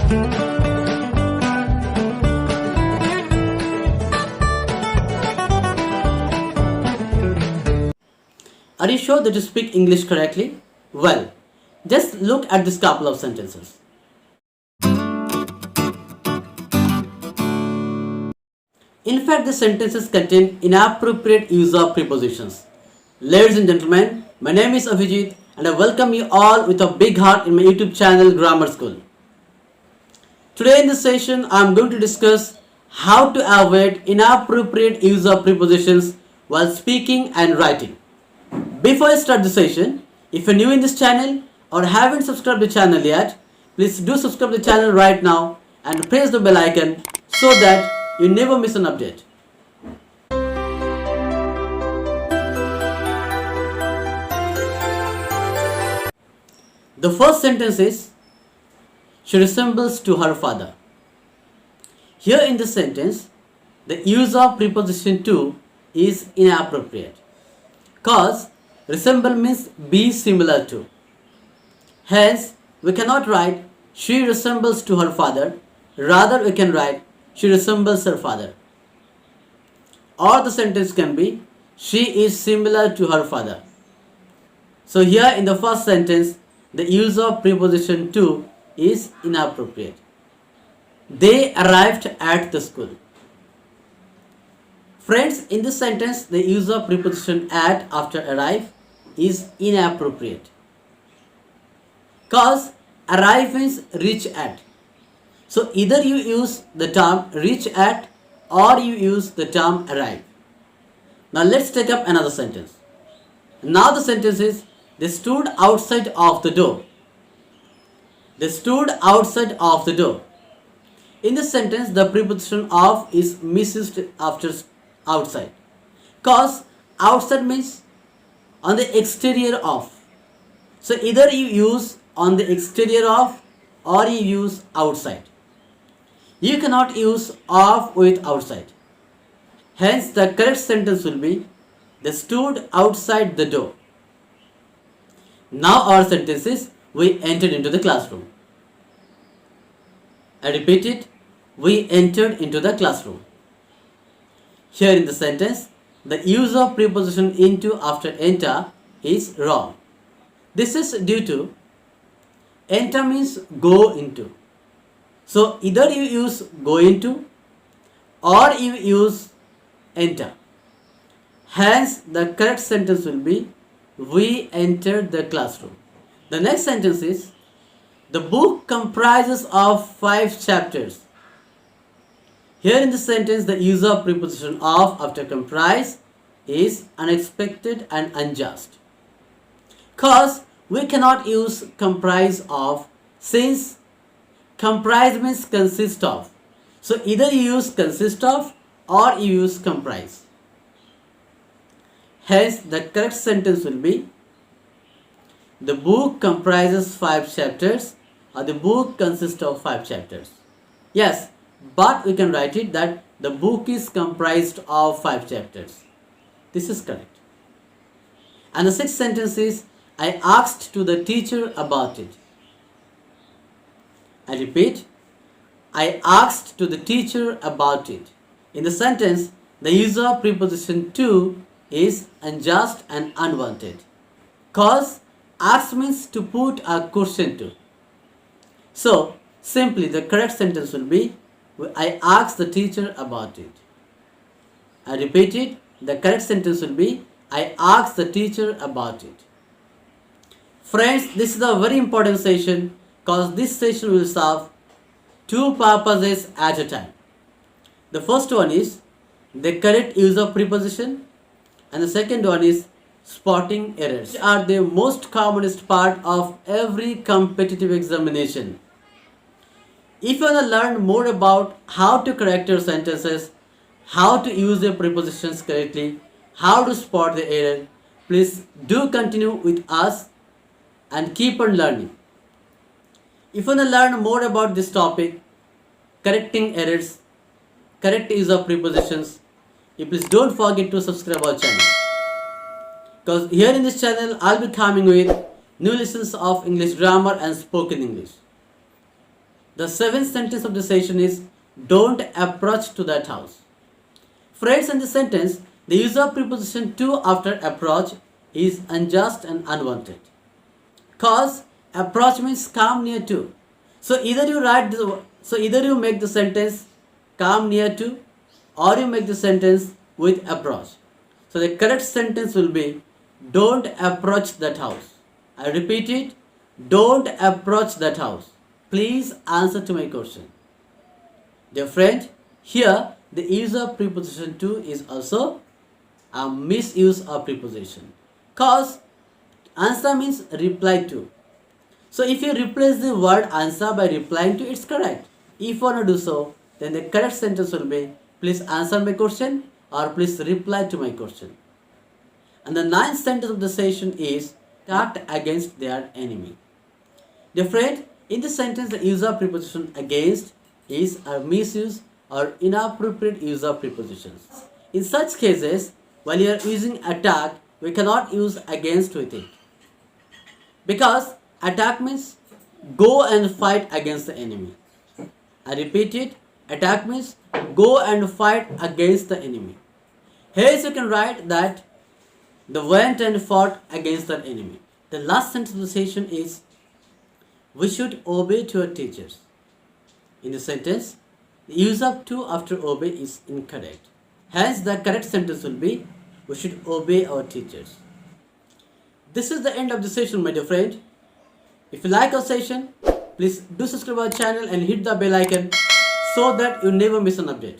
Are you sure that you speak English correctly? Well, just look at this couple of sentences. In fact, the sentences contain inappropriate use of prepositions. Ladies and gentlemen, my name is Avijit and I welcome you all with a big heart in my YouTube channel Grammar School. Today in this session, I am going to discuss how to avoid inappropriate use of prepositions while speaking and writing. Before I start the session, if you're new in this channel or haven't subscribed the channel yet, please do subscribe the channel right now and press the bell icon so that you never miss an update. The first sentence is, she resembles to her father. Here in this sentence, the use of preposition to is inappropriate. Cause resemble means be similar to. Hence, we cannot write she resembles to her father. Rather, we can write she resembles her father. Or the sentence can be she is similar to her father. So here in the first sentence, the use of preposition to is inappropriate. They arrived at the school. Friends, in this sentence, the use of preposition at after arrive is inappropriate. Cause arrive means reach at. So either you use the term reach at or you use the term arrive. Now let's take up another sentence. Now the sentence is, they stood outside of the door. They stood outside of the door. In this sentence, the preposition of is misused after outside. Cause outside means on the exterior of. So either you use on the exterior of or you use outside. You cannot use of with outside. Hence the correct sentence will be, they stood outside the door. Now our sentence is, we entered into the classroom. I repeat it, we entered into the classroom. Here in the sentence, the use of preposition into after enter is wrong. This is due to enter means go into. So either you use go into or you use enter. Hence the correct sentence will be, we entered the classroom. The next sentence is, the book comprises of 5 chapters. Here in this sentence, the use of preposition of after comprise is unexpected and unjust. Cause we cannot use comprise of, since comprise means consist of. So either you use consist of or you use comprise. Hence the correct sentence will be, the book comprises 5 chapters or the book consists of 5 chapters. Yes, but we can write it that the book is comprised of 5 chapters. This is correct. And the sixth sentence is, I asked to the teacher about it. I repeat, I asked to the teacher about it. In the sentence, the use of preposition to is unjust and unwanted. Cause ask means to put a question to. So simply the correct sentence will be, I asked the teacher about it. I repeat it, the correct sentence will be, I asked the teacher about it. Friends, this is a very important session because this session will serve 2 purposes at a time. The first one is the correct use of preposition and the second one is spotting errors. Which are the most commonest part of every competitive examination. If you want to learn more about how to correct your sentences, how to use your prepositions correctly, how to spot the error, please do continue with us and keep on learning. If you want to learn more about this topic, correcting errors, correct use of prepositions, you please don't forget to subscribe our channel. Because here in this channel, I'll be coming with new lessons of English grammar and spoken English. The seventh sentence of the session is don't approach to that house. Friends, in the sentence, the use of preposition to after approach is unjust and unwanted. Cause approach means come near to. So either you make the sentence come near to, or you make the sentence with approach. So the correct sentence will be don't approach that house. I repeat it, don't approach that house. Please answer to my question. Dear friend, here the use of preposition to is also a misuse of preposition. Cause answer means reply to. So if you replace the word answer by replying to, it's correct. If you want to do so, then the correct sentence will be please answer my question or please reply to my question. And the ninth sentence of the session is attacked against their enemy. Dear friend, in this sentence the use of preposition against is a misuse or inappropriate use of prepositions. In such cases, while you are using attack, we cannot use against with it. Because attack means go and fight against the enemy. I repeat it, attack means go and fight against the enemy. Here you can write that they went and fought against the enemy. The last sentence of the session is we should obey to our teachers. In the sentence, the use of to after obey is incorrect. Hence, the correct sentence will be we should obey our teachers. This is the end of the session, my dear friend. If you like our session, please do subscribe our channel and hit the bell icon so that you never miss an update.